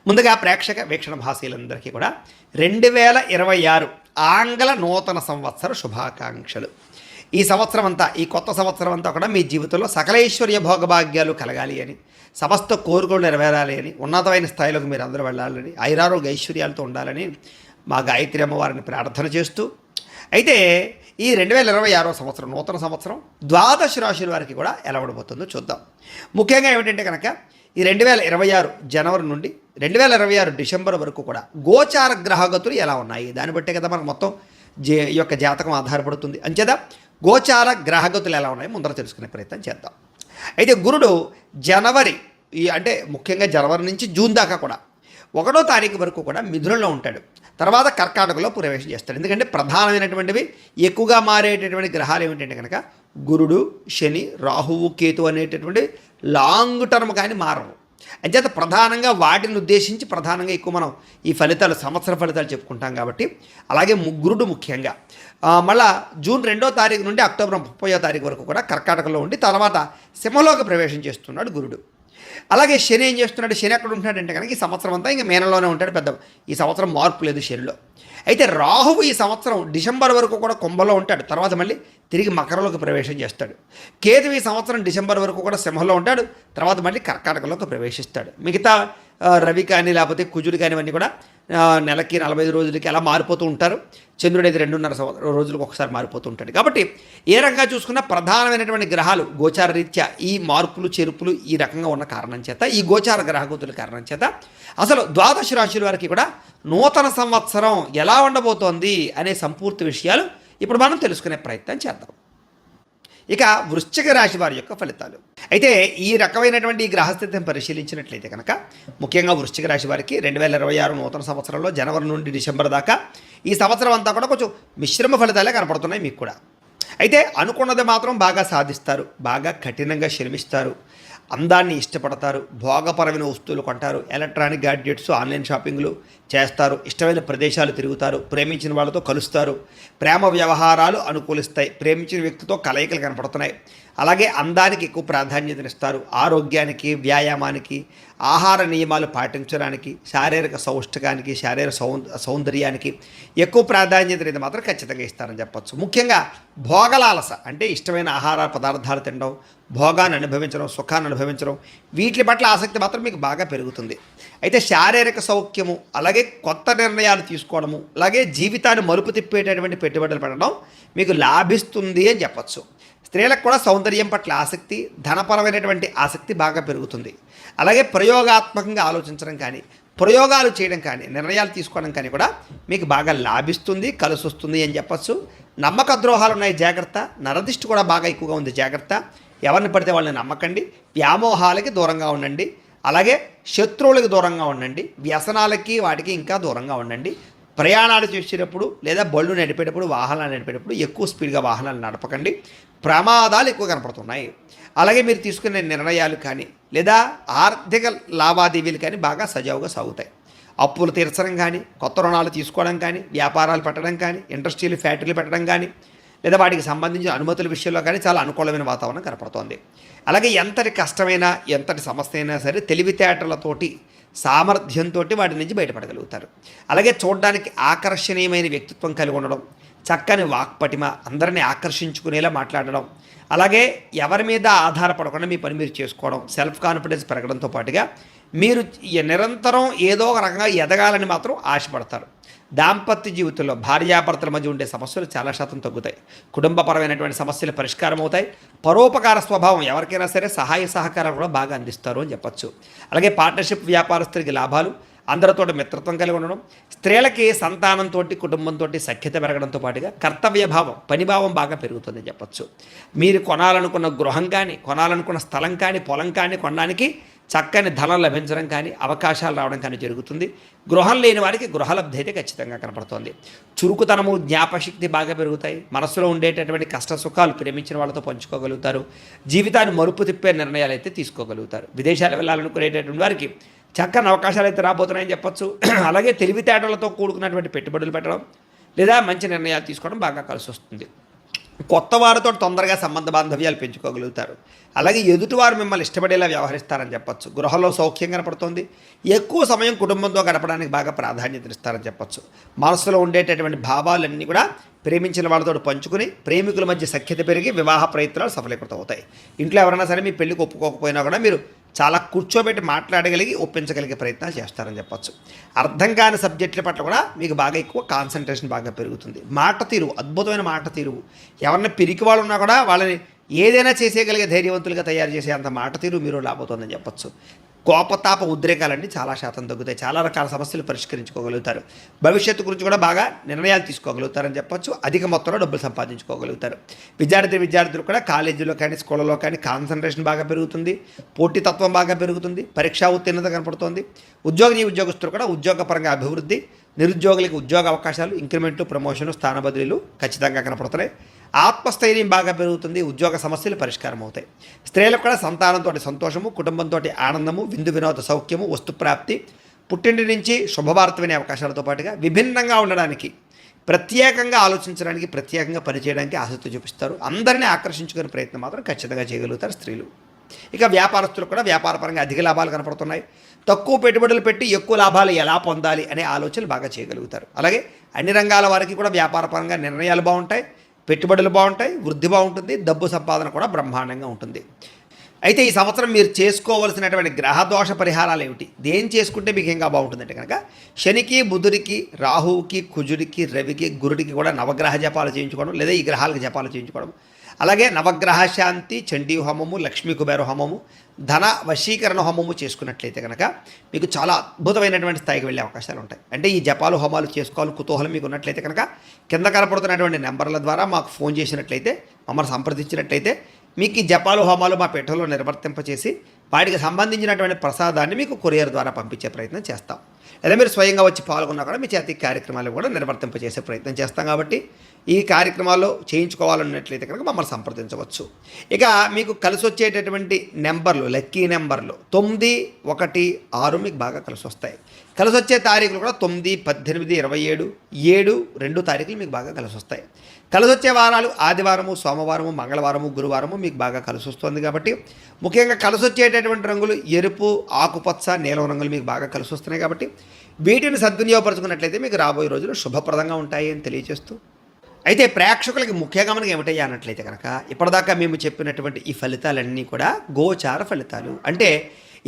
ముందుగా ప్రేక్షక వీక్షణ భాషలందరికీ కూడా 2026 ఆంగ్ల నూతన సంవత్సర శుభాకాంక్షలు. ఈ సంవత్సరం అంతా, ఈ కొత్త సంవత్సరం అంతా కూడా మీ జీవితంలో సకలైశ్వర్య భోగభాగ్యాలు కలగాలి అని, సమస్త కోరికలు నెరవేరాలి అని, ఉన్నతమైన స్థాయిలోకి మీరు అందరూ వెళ్ళాలని, ఐరారోగ్య ఐశ్వర్యాలతో ఉండాలని మా గాయత్రి అమ్మవారిని ప్రార్థన చేస్తూ, అయితే ఈ 2026 సంవత్సరం నూతన సంవత్సరం ద్వాదశ రాశుల వారికి కూడా ఎలా ఉండబోతుందో చూద్దాం. ముఖ్యంగా ఏమిటంటే కనుక ఈ 2026 జనవరి నుండి 2026 డిసెంబర్ వరకు కూడా గోచార గ్రహగతులు ఎలా ఉన్నాయి, దాన్ని బట్టే కదా మనకు మొత్తం ఈ యొక్క జాతకం ఆధారపడుతుంది. అంచేత గోచార గ్రహగతులు ఎలా ఉన్నాయి ముందర తెలుసుకునే ప్రయత్నం చేద్దాం. అయితే గురుడు జనవరి అంటే ముఖ్యంగా జనవరి నుంచి జూన్ దాకా కూడా 1వ తారీఖు వరకు కూడా మిథునంలో ఉంటాడు. తర్వాత కర్కాటకలో ప్రవేశం చేస్తాడు. ఎందుకంటే ప్రధానమైనటువంటివి ఎక్కువగా మారేటటువంటి గ్రహాలు ఏమిటంటే కనుక గురుడు, శని, రాహువు, కేతు అనేటటువంటి లాంగ్ టర్మ్ కానీ మారవు. అంచేత ప్రధానంగా వాటిని ఉద్దేశించి ప్రధానంగా ఎక్కువ మనం ఈ ఫలితాలు, సంవత్సర ఫలితాలు చెప్పుకుంటాం కాబట్టి, అలాగే గురుడు ముఖ్యంగా మళ్ళా జూన్ 2వ తారీఖు నుండి అక్టోబర్ 30వ తారీఖు వరకు కూడా కర్కాటకలో ఉండి తర్వాత సింహంలోకి ప్రవేశం చేస్తున్నాడు గురుడు. అలాగే శని ఏం చేస్తున్నాడు, శని ఎక్కడ ఉంటున్నాడంటే కనుక ఈ సంవత్సరం అంతా ఇంకా మీనంలోనే ఉంటాడు. పెద్ద ఈ సంవత్సరం మార్పు లేదు శనిలో. అయితే రాహువు ఈ సంవత్సరం డిసెంబర్ వరకు కూడా కుంభంలో ఉంటాడు, తర్వాత మళ్ళీ తిరిగి మకరంలోకి ప్రవేశం చేస్తాడు. కేతు ఈ సంవత్సరం డిసెంబర్ వరకు కూడా సింహంలో ఉంటాడు, తర్వాత మళ్ళీ కర్కాటకంలోకి ప్రవేశిస్తాడు. మిగతా రవి కానీ లేకపోతే కుజుడు కానీ ఇవన్నీ కూడా నెలకి 45 రోజులకి అలా మారిపోతూ ఉంటారు. చంద్రుడు అయితే 2.5 రోజులకు ఒకసారి మారిపోతూ ఉంటాడు. కాబట్టి ఏ రకంగా చూసుకున్నా ప్రధానమైనటువంటి గ్రహాలు గోచార రీత్యా ఈ మార్పులు చేర్పులు ఈ రకంగా ఉన్న కారణం చేత, ఈ గోచార గ్రహగతుల కారణం చేత అసలు ద్వాదశ రాశుల వారికి కూడా నూతన సంవత్సరం ఎలా ఉండబోతోంది అనే సంపూర్తి విషయాలు ఇప్పుడు మనం తెలుసుకునే ప్రయత్నం చేద్దాం. ఇక వృశ్చిక రాశి వారి యొక్క ఫలితాలు. అయితే ఈ రకమైనటువంటి ఈ గ్రహస్థితిని పరిశీలించినట్లయితే కనుక ముఖ్యంగా వృశ్చిక రాశి వారికి 2026 నూతన సంవత్సరంలో జనవరి నుండి డిసెంబర్ దాకా ఈ సంవత్సరం అంతా కూడా కొంచెం మిశ్రమ ఫలితాలే కనపడుతున్నాయి మీకు కూడా. అయితే అనుకున్నది మాత్రం బాగా సాధిస్తారు, బాగా కఠినంగా శ్రమిస్తారు, అందాన్ని ఇష్టపడతారు, భోగపరమైన వస్తువులు కొంటారు, ఎలక్ట్రానిక్ గ్యాడ్జెట్స్, ఆన్లైన్ షాపింగ్లు చేస్తారు, ఇష్టమైన ప్రదేశాలు తిరుగుతారు, ప్రేమించిన వాళ్ళతో కలుస్తారు, ప్రేమ వ్యవహారాలు అనుకూలిస్తాయి, ప్రేమించిన వ్యక్తితో కలయికలు కనపడుతున్నాయి. అలాగే అందానికి ఎక్కువ ప్రాధాన్యతనిస్తారు, ఆరోగ్యానికి, వ్యాయామానికి, ఆహార నియమాలు పాటించడానికి, శారీరక సౌష్ఠకానికి, శారీరక సౌందర్యానికి ఎక్కువ ప్రాధాన్యత అనేది మాత్రం ఖచ్చితంగా ఇస్తారని చెప్పచ్చు. ముఖ్యంగా భోగలాలస అంటే ఇష్టమైన ఆహార పదార్థాలు తినడం, భోగాన్ని అనుభవించడం, సుఖాన్ని అనుభవించడం, వీటి పట్ల ఆసక్తి మాత్రం మీకు బాగా పెరుగుతుంది. అయితే శారీరక సౌఖ్యము, అలాగే కొత్త నిర్ణయాలు తీసుకోవడము, అలాగే జీవితాన్ని మలుపు తిప్పేటటువంటి పెట్టుబడులు పెట్టడం మీకు లాభిస్తుంది అని చెప్పచ్చు. స్త్రీలకు కూడా సౌందర్యం పట్ల ఆసక్తి, ధనపరమైనటువంటి ఆసక్తి బాగా పెరుగుతుంది. అలాగే ప్రయోగాత్మకంగా ఆలోచించడం కానీ, ప్రయోగాలు చేయడం కానీ, నిర్ణయాలు తీసుకోవడం కానీ కూడా మీకు బాగా లాభిస్తుంది, కలిసి వస్తుంది అని చెప్పచ్చు. నమ్మక ద్రోహాలు ఉన్నాయి, జాగ్రత్త. నరదిష్టి కూడా బాగా ఎక్కువగా ఉంది, జాగ్రత్త. ఎవరిని పడితే వాళ్ళని నమ్మకండి, వ్యామోహాలకి దూరంగా ఉండండి, అలాగే శత్రువులకు దూరంగా ఉండండి, వ్యసనాలకి వాటికి ఇంకా దూరంగా ఉండండి. ప్రయాణాలు చేసేటప్పుడు లేదా బళ్ళు నడిపేటప్పుడు, వాహనాలు నడిపేటప్పుడు ఎక్కువ స్పీడ్గా వాహనాలు నడపకండి, ప్రమాదాలు ఎక్కువ కనపడుతున్నాయి. అలాగే మీరు తీసుకునే నిర్ణయాలు కానీ లేదా ఆర్థిక లావాదేవీలు కానీ బాగా సజావుగా సాగుతాయి. అప్పులు తీర్చడం కానీ, కొత్త రుణాలు తీసుకోవడం కానీ, వ్యాపారాలు పెట్టడం కానీ, ఇండస్ట్రీలు, ఫ్యాక్టరీలు పెట్టడం కానీ, లేదా వాటికి సంబంధించిన అనుమతుల విషయంలో కానీ చాలా అనుకూలమైన వాతావరణం కనపడుతోంది. అలాగే ఎంతటి కష్టమైనా, ఎంతటి సమస్య అయినా సరే తెలివితేటలతోటి, సామర్థ్యంతో వాటి నుంచి బయటపడగలుగుతారు. అలాగే చూడడానికి ఆకర్షణీయమైన వ్యక్తిత్వం కలిగి ఉండడం, చక్కని వాక్పటిమ, అందరినీ ఆకర్షించుకునేలా మాట్లాడడం, అలాగే ఎవరి మీద ఆధారపడకుండా మీ పని మీరు చేసుకోవడం, సెల్ఫ్ కాన్ఫిడెన్స్ పెరగడంతో పాటుగా మీరు నిరంతరం ఏదో ఒక రకంగా ఎదగాలని మాత్రం ఆశపడతారు. దాంపత్య జీవితంలో భార్యాభర్తల మధ్య ఉండే సమస్యలు చాలా శాతం తగ్గుతాయి. కుటుంబపరమైనటువంటి సమస్యలు పరిష్కారం అవుతాయి. పరోపకార స్వభావం, ఎవరికైనా సరే సహాయ సహకారాలు కూడా బాగా అందిస్తారు అని చెప్పచ్చు. అలాగే పార్ట్నర్షిప్, వ్యాపారస్తులకి లాభాలు, అందరితో మిత్రత్వం కలిగి ఉండడం, స్త్రీలకి సంతానంతో, కుటుంబంతో సఖ్యత పెరగడంతో పాటుగా కర్తవ్యభావం, పనిభావం బాగా పెరుగుతుందని చెప్పచ్చు. మీరు కొనాలనుకున్న గృహం కానీ, కొనాలనుకున్న స్థలం కానీ, పొలం కానీ కొనడానికి చక్కని ధనం లభించడం కానీ, అవకాశాలు రావడం కానీ జరుగుతుంది. గృహం లేని వారికి గృహలబ్ధి అయితే ఖచ్చితంగా కనపడుతోంది. చురుకుతనము, జ్ఞాపశక్తి బాగా పెరుగుతాయి. మనసులో ఉండేటటువంటి కష్ట సుఖాలు ప్రేమించిన వాళ్ళతో పంచుకోగలుగుతారు. జీవితాన్ని మలుపు తిప్పే నిర్ణయాలు అయితే తీసుకోగలుగుతారు. విదేశాలు వెళ్ళాలనుకునేటటువంటి వారికి చక్కని అవకాశాలు అయితే రాబోతున్నాయని చెప్పచ్చు. అలాగే తెలివితేటలతో కూడుకున్నటువంటి పెట్టుబడులు పెట్టడం లేదా మంచి నిర్ణయాలు తీసుకోవడం బాగా కలిసి వస్తుంది. కొత్త వారితో తొందరగా సంబంధ బాంధవ్యాలు పెంచుకోగలుగుతారు. అలాగే ఎదుటివారు మిమ్మల్ని ఇష్టపడేలా వ్యవహరిస్తారని చెప్పొచ్చు. గృహంలో సౌఖ్యం కనపడుతుంది. ఎక్కువ సమయం కుటుంబంతో గడపడానికి బాగా ప్రాధాన్యత ఇస్తారని చెప్పొచ్చు. మనసులో ఉండేటటువంటి భావాలన్నీ కూడా ప్రేమించిన వాళ్ళతో పంచుకుని ప్రేమికుల మధ్య సఖ్యత పెరిగి వివాహ ప్రయత్నాలు సఫలీకృతం అవుతాయి. ఇంట్లో ఎవరైనా సరే మీ పెళ్లికి ఒప్పుకోకపోయినా కూడా మీరు చాలా కూర్చోబెట్టి మాట్లాడగలిగి ఒప్పించగలిగే ప్రయత్నాలు చేస్తారని చెప్పొచ్చు. అర్థం కాని సబ్జెక్టుల పట్ల కూడా మీకు బాగా ఎక్కువ కాన్సన్ట్రేషన్ బాగా పెరుగుతుంది. మాట తీరు, అద్భుతమైన మాట తీరు. ఎవరన్నా పిరికి వాళ్ళు ఉన్నా కూడా వాళ్ళని ఏదైనా చేసేయగలిగే ధైర్యవంతులుగా తయారు చేసే అంత మాట తీరు మీరు లాభవుతుందని చెప్పొచ్చు. కోపతాప ఉద్రేకాలన్నీ చాలా శాతం తగ్గుతాయి. చాలా రకాల సమస్యలు పరిష్కరించుకోగలుగుతారు. భవిష్యత్తు గురించి కూడా బాగా నిర్ణయాలు తీసుకోగలుగుతారని చెప్పొచ్చు. అధిక మొత్తంలో డబ్బులు సంపాదించుకోగలుగుతారు. విద్యార్థులు కూడా కాలేజీలో కానీ స్కూళ్ళలో కానీ కాన్సన్ట్రేషన్ బాగా పెరుగుతుంది. పోటీతత్వం బాగా పెరుగుతుంది. పరీక్షా ఉత్తీర్ణత కనపడుతుంది. ఉద్యోగస్తులు కూడా ఉద్యోగపరంగా అభివృద్ధి, నిరుద్యోగులకు ఉద్యోగ అవకాశాలు, ఇంక్రిమెంట్లు, ప్రమోషన్లు, స్థాన బదిలీలు ఖచ్చితంగా కనపడుతున్నాయి. ఆత్మస్థైర్యం బాగా పెరుగుతుంది. ఉద్యోగ సమస్యలు పరిష్కారం అవుతాయి. స్త్రీలకు కూడా సంతానంతో సంతోషము, కుటుంబంతో ఆనందము, విందు వినోద సౌఖ్యము, వస్తుప్రాప్తి, పుట్టింటి నుంచి శుభవార్త వినే అవకాశాలతో పాటుగా విభిన్నంగా ఉండడానికి, ప్రత్యేకంగా ఆలోచించడానికి, ప్రత్యేకంగా పనిచేయడానికి ఆసక్తి చూపిస్తారు. అందరినీ ఆకర్షించుకునే ప్రయత్నం మాత్రం ఖచ్చితంగా చేయగలుగుతారు స్త్రీలు. ఇక వ్యాపారస్తులు కూడా వ్యాపారపరంగా అధిక లాభాలు కనపడుతున్నాయి. తక్కువ పెట్టుబడులు పెట్టి ఎక్కువ లాభాలు ఎలా పొందాలి అనే ఆలోచనలు బాగా చేయగలుగుతారు. అలాగే అన్ని రంగాల వారికి కూడా వ్యాపారపరంగా నిర్ణయాలు బాగుంటాయి, పెట్టుబడులు బాగుంటాయి, వృద్ధి బాగుంటుంది, డబ్బు సంపాదన కూడా బ్రహ్మాండంగా ఉంటుంది. అయితే ఈ సంవత్సరం మీరు చేసుకోవలసినటువంటి గ్రహదోష పరిహారాలు ఏమిటి, దేని చేసుకుంటే మీకు ఇంకా బాగుంటుందంటే కనుక శనికి, బుధుడికి, రాహువుకి, కుజుడికి, రవికి, గురుడికి కూడా నవగ్రహ జపాలు చేయించుకోవడం, లేదా ఈ గ్రహాలకు జపాలు చేయించుకోవడం. అలాగే నవగ్రహ శాంతి, చండీ హోమము, లక్ష్మీ కుబేర హోమము, ధన వశీకరణ హోమము చేసుకున్నట్లయితే కనుక మీకు చాలా అద్భుతమైనటువంటి స్థాయికి వెళ్ళే అవకాశాలు ఉంటాయి. అంటే ఈ జపాలు హోమాలు చేసుకోవాలని కుతూహలం మీకు ఉన్నట్లయితే కనుక కింద కనపడుతున్నటువంటి నెంబర్ల ద్వారా మాకు ఫోన్ చేసినట్లయితే, మమ్మల్ని సంప్రదించినట్లయితే మీకు ఈ జపాలు హోమాలు మా పీఠంలో నిర్వర్తింపచేసి వాటికి సంబంధించినటువంటి ప్రసాదాన్ని మీకు కొరియర్ ద్వారా పంపించే ప్రయత్నం చేస్తాం. లేదా మీరు స్వయంగా వచ్చి పాల్గొన్నా కూడా మీ చేతి కార్యక్రమాలు కూడా నిర్వర్తింపచేసే ప్రయత్నం చేస్తాం. కాబట్టి ఈ కార్యక్రమాల్లో చేయించుకోవాలన్నట్లయితే కనుక మమ్మల్ని సంప్రదించవచ్చు. ఇక మీకు కలిసి వచ్చేటటువంటి నెంబర్లు, లక్కీ నెంబర్లు 9, 1, 6 మీకు బాగా కలిసి వస్తాయి. కలిసి వచ్చే తారీఖులు కూడా 9, 18, 27, 7, 2 తారీఖులు మీకు బాగా కలిసి వస్తాయి. కలిసి వచ్చే వారాలు ఆదివారము, సోమవారము, మంగళవారము, గురువారము మీకు బాగా కలిసి వస్తుంది. కాబట్టి ముఖ్యంగా కలిసి వచ్చేటటువంటి రంగులు ఎరుపు, ఆకుపచ్చ, నీలం రంగులు మీకు బాగా కలిసి వస్తున్నాయి. కాబట్టి వీటిని సద్వినియోగపరచుకున్నట్లయితే మీకు రాబోయే రోజులు శుభప్రదంగా ఉంటాయి అని తెలియజేస్తూ, అయితే ప్రేక్షకులకి ముఖ్య గమనం ఏమిటయ్యా అన్నట్లయితే కనుక ఇప్పటిదాకా మేము చెప్పినటువంటి ఈ ఫలితాలన్నీ కూడా గోచార ఫలితాలు. అంటే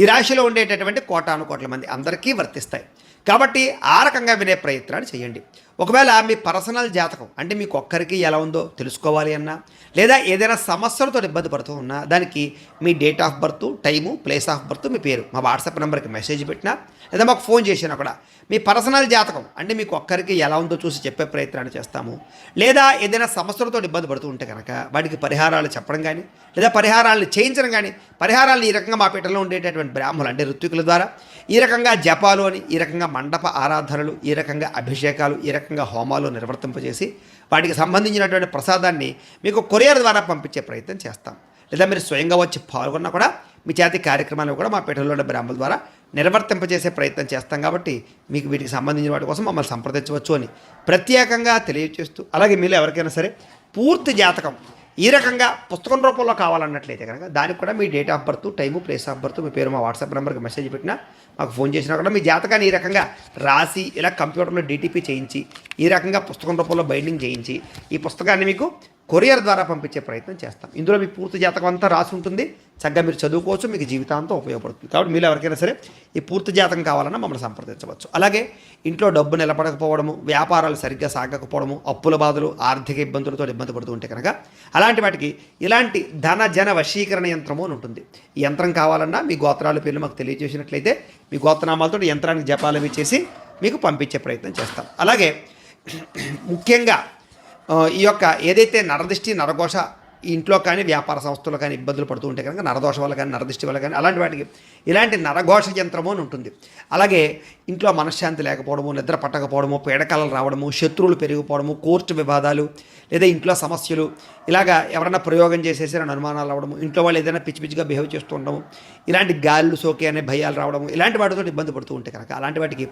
ఈ రాశిలో ఉండేటటువంటి కోటాను కోట్ల మంది అందరికీ వర్తిస్తాయి. కాబట్టి ఆ రకంగా వినే ప్రయత్నాలు చేయండి. ఒకవేళ మీ పర్సనల్ జాతకం అంటే మీకు ఒక్కరికి ఎలా ఉందో తెలుసుకోవాలి అన్నా, లేదా ఏదైనా సమస్యలతో ఇబ్బంది పడుతూ ఉన్నా, దానికి మీ date of birth, time, place of birth, మీ పేరు మా వాట్సాప్ నెంబర్కి మెసేజ్ పెట్టినా, లేదా మాకు ఫోన్ చేసినా కూడా మీ పర్సనల్ జాతకం అంటే మీకు ఒక్కరికి ఎలా ఉందో చూసి చెప్పే ప్రయత్నాన్ని చేస్తాము. లేదా ఏదైనా సమస్యలతో ఇబ్బంది పడుతూ ఉంటే కనుక వాటికి పరిహారాలు చెప్పడం కానీ, లేదా పరిహారాలను చేయించడం కానీ, పరిహారాలను ఈ రకంగా మా పీఠంలో ఉండేటటువంటి బ్రాహ్మణులు అంటే ఋత్వికుల ద్వారా ఈ రకంగా జపాలు అని, ఈ రకంగా మండప ఆరాధనలు, ఈ రకంగా అభిషేకాలు, ఈ రకంగా హోమాలు నిర్వర్తింపజేసి వాటికి సంబంధించినటువంటి ప్రసాదాన్ని మీకు కొరియర్ ద్వారా పంపించే ప్రయత్నం చేస్తాం. లేదా మీరు స్వయంగా వచ్చి పాల్గొన్నా కూడా మీ చేతి కార్యక్రమాలు కూడా మా పీఠంలో ఉన్న బ్రాహ్మణుల ద్వారా నిర్వర్తింపజేసే ప్రయత్నం చేస్తాం. కాబట్టి మీకు వీటికి సంబంధించిన వాటి కోసం మమ్మల్ని సంప్రదించవచ్చు అని ప్రత్యేకంగా తెలియజేస్తూ, అలాగే మీరు ఎవరికైనా సరే పూర్తి జాతకం ఈ రకంగా పుస్తకం రూపంలో కావాలన్నట్లయితే కనుక దానికి కూడా మీ date of birth, time, place of birth, మీ పేరు మా వాట్సాప్ నెంబర్కి మెసేజ్ పెట్టినా, మాకు ఫోన్ చేసినా కూడా మీ జాతకాన్ని ఈ రకంగా రాసి ఇలా కంప్యూటర్లో డీటీపీ చేయించి ఈ రకంగా పుస్తకం రూపంలో బైండింగ్ చేయించి ఈ పుస్తకాన్ని మీకు కొరియర్ ద్వారా పంపించే ప్రయత్నం చేస్తాం. ఇందులో మీ పూర్తి జాతకం అంతా రాసి ఉంటుంది. చక్కగా మీరు చదువుకోవచ్చు, మీకు జీవితాంతం ఉపయోగపడుతుంది. కాబట్టి మీరు ఎవరికైనా సరే ఈ పూర్తి జాతకం కావాలన్నా మమ్మల్ని సంప్రదించవచ్చు. అలాగే ఇంట్లో డబ్బు నిలబడకపోవడము, వ్యాపారాలు సరిగ్గా సాగకపోవడము, అప్పుల బాధలు, ఆర్థిక ఇబ్బందులతో ఇబ్బంది పడుతూ ఉంటే కనుక అలాంటి వాటికి ఇలాంటి ధన జన వశీకరణ యంత్రము అని ఉంటుంది. ఈ యంత్రం కావాలన్నా మీ గోత్రాల పేర్లు మాకు తెలియజేసినట్లయితే మీ గోత్రనామాలతో యంత్రానికి జపాలు అవి చేసి మీకు పంపించే ప్రయత్నం చేస్తాం. అలాగే ముఖ్యంగా ఈ యొక్క ఏదైతే నరదృష్టి, నరఘోష ఈ ఇంట్లో కానీ వ్యాపార సంస్థల్లో కానీ ఇబ్బందులు పడుతూ ఉంటే కనుక నరదోషం వల్ల కానీ నరదిష్టి వల్ల కానీ అలాంటి వాటికి ఇలాంటి నరఘోష యంత్రము అని ఉంటుంది. అలాగే ఇంట్లో మనశ్శాంతి లేకపోవడము, నిద్ర పట్టకపోవడము, పీడకలలు రావడము, శత్రువులు పెరిగిపోవడము, కోర్టు వివాదాలు లేదా ఇంట్లో సమస్యలు, ఇలాగా ఎవరైనా ప్రయోగం చేసేసి అనుమానాలు రావడము, ఇంట్లో వాళ్ళు ఏదైనా పిచ్చి పిచ్చిగా బిహేవ్ చేస్తూ ఉండడము, ఇలాంటి గాలులు సోకే అనే భయాలు రావడము, ఇలాంటి వాటితో ఇబ్బంది పడుతూ ఉంటే కనుక అలాంటి వాటికి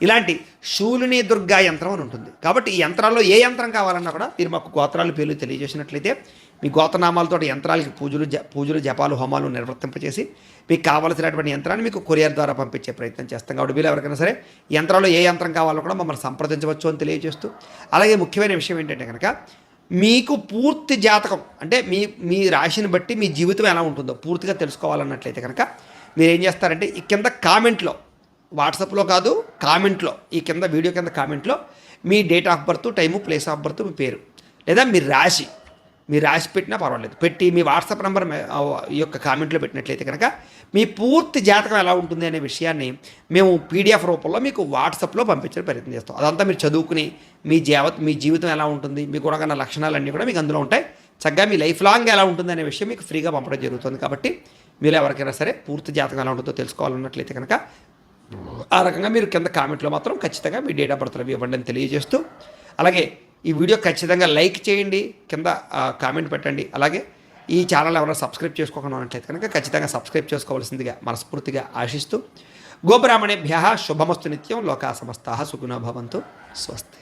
ఇలాంటి శూలిని దుర్గా యంత్రం అని ఉంటుంది. కాబట్టి ఈ యంత్రాల్లో ఏ యంత్రం కావాలన్నా కూడా మీరు మాకు గోత్రాలు పేర్లు తెలియజేసినట్లయితే మీ గోత్రనామాలతో యంత్రాలకి పూజలు జపాలు హోమాలు నిర్వర్తింపచేసి మీకు కావాల్సినటువంటి యంత్రాన్ని మీకు కొరియర్ ద్వారా పంపించే ప్రయత్నం చేస్తాం. కాబట్టి వీళ్ళు ఎవరికైనా సరే యంత్రాల్లో ఏ యంత్రం కావాలో కూడా మమ్మల్ని సంప్రదించవచ్చు అని తెలియజేస్తూ, అలాగే ముఖ్యమైన విషయం ఏంటంటే కనుక మీకు పూర్తి జాతకం అంటే మీ రాశిని బట్టి మీ జీవితం ఎలా ఉంటుందో పూర్తిగా తెలుసుకోవాలన్నట్లయితే కనుక మీరు ఏం చేస్తారంటే ఈ కింద కామెంట్లో, వాట్సాప్లో కాదు కామెంట్లో, ఈ కింద వీడియో కింద కామెంట్లో మీ date of birth, time, place of birth, మీ పేరు లేదా మీ రాశి పెట్టినా పర్వాలేదు, పెట్టి మీ వాట్సాప్ నెంబర్ ఈ యొక్క కామెంట్లో పెట్టినట్లయితే కనుక మీ పూర్తి జాతకం ఎలా ఉంటుంది అనే విషయాన్ని మేము పీడిఎఫ్ రూపంలో మీకు వాట్సాప్లో పంపించే ప్రయత్నం చేస్తాం. అదంతా మీరు చదువుకుని మీ జీవితం ఎలా ఉంటుంది, మీకు కూడా లక్షణాలన్నీ కూడా మీకు అందులో ఉంటాయి. చక్కగా మీ లైఫ్ లాంగ్ ఎలా ఉంటుంది అనే విషయం మీకు ఫ్రీగా పంపడం జరుగుతుంది. కాబట్టి మీరు ఎవరికైనా సరే పూర్తి జాతకం ఎలా ఉంటుందో తెలుసుకోవాలన్నట్లయితే కనుక ఆ రకంగా మీరు కింద కామెంట్లో మాత్రం ఖచ్చితంగా మీ డేట్ ఆఫ్ బర్త్ అవి ఇవ్వండి అని తెలియజేస్తూ, అలాగే ఈ వీడియో ఖచ్చితంగా లైక్ చేయండి, కింద కామెంట్ పెట్టండి. అలాగే ఈ ఛానల్ ఎవరైనా సబ్స్క్రైబ్ చేసుకోకుండా ఉన్నట్లయితే కనుక ఖచ్చితంగా సబ్స్క్రైబ్ చేసుకోవాల్సిందిగా మనస్ఫూర్తిగా ఆశిస్తూ, గోబ్రాహ్మణేభ్యః శుభమస్తు నిత్యం, లోకా సమస్తాః సుఖినో భవంతు, స్వస్తి.